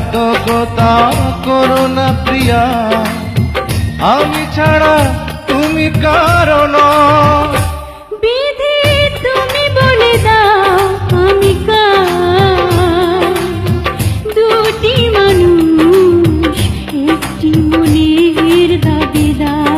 বিশ্বাসঘাতকতা করো না প্রিয়া, আমি ছাড়া তুমি কারো নও। বিধি তুমি বলে দাও আমি কার, দুটি মানুষ একটি মনের দাবিদার।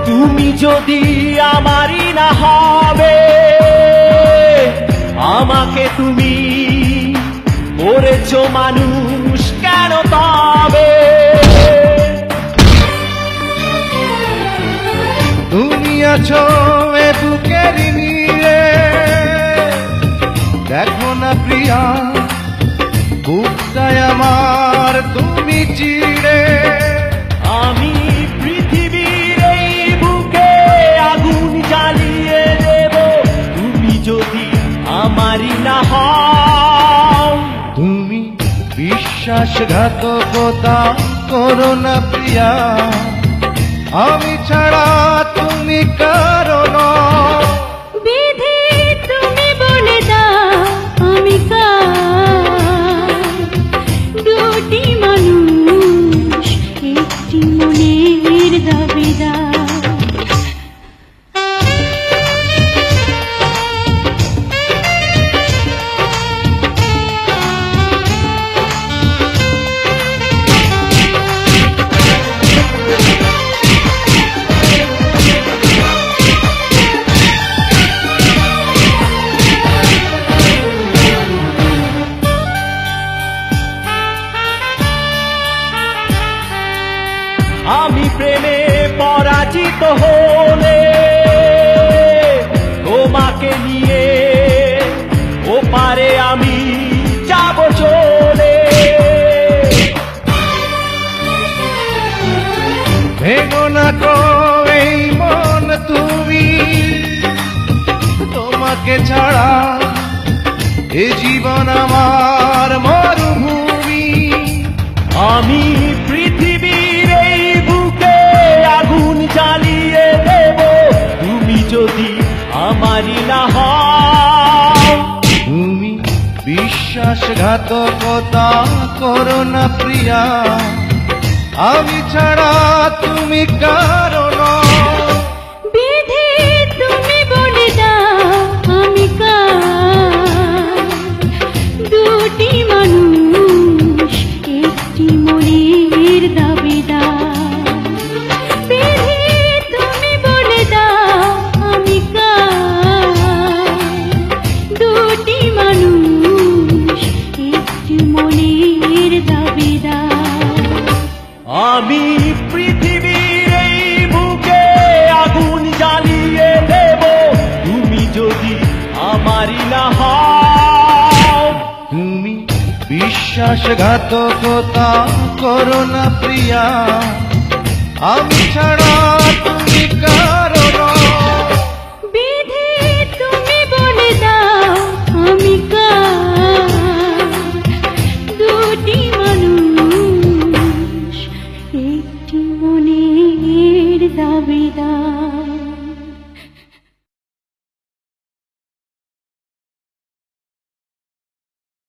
তুমি যদি আমারই না হবে, আমাকে তুমি করেছো মানুষ কেন পাবে? তুমি আছো এ বুকের নিয়ে, দেখো না প্রিয়া বুকটায় আমার তুমি চিড়ে। আমি পৃথিবীর এই বুকে আগুন জ্বালিয়ে দেব, তুমি যদি আমারই না হও। তুমি বিশ্বাসঘাতকতা করো না প্রিয়া, আমি ছাড়া তুমি কারো নও। বিধি তুমি বলে দাও আমি কার, দুটি মানুষ একটি মনের দাবিদার। আমি প্রেমে পরাজিত হলে তোমাকে নিয়ে ওপারে আমি যাব চলে। ভেঙো না গো এই মন তুমি, তোমাকে ছাড়া এ জীবন আমার মরুভূমি। আমি পৃথিবীর এই বুকে আগুন জ্বালিয়ে দেব, তুমি যদি আমারই না হও। তুমি বিশ্বাসঘাতকতা করো না প্রিয়া, আমি ছাড়া তুমি কারো নও। বিধি তুমি বলে দাও আমি কার, দুটি মানুষ একটি মনের দাবিদার। বিধি তুমি বলে দাও আমি কার, দুটি মানুষ একটি মনের দাবিদার। আমি পৃথিবীর এই বুকে আগুন জ্বালিয়ে দেব, তুমি যদি আমারই না হও। তুমি বিশ্বাসঘাতকতা করো না প্রিয়া, আমি ছাড়া তুমি কারো নও।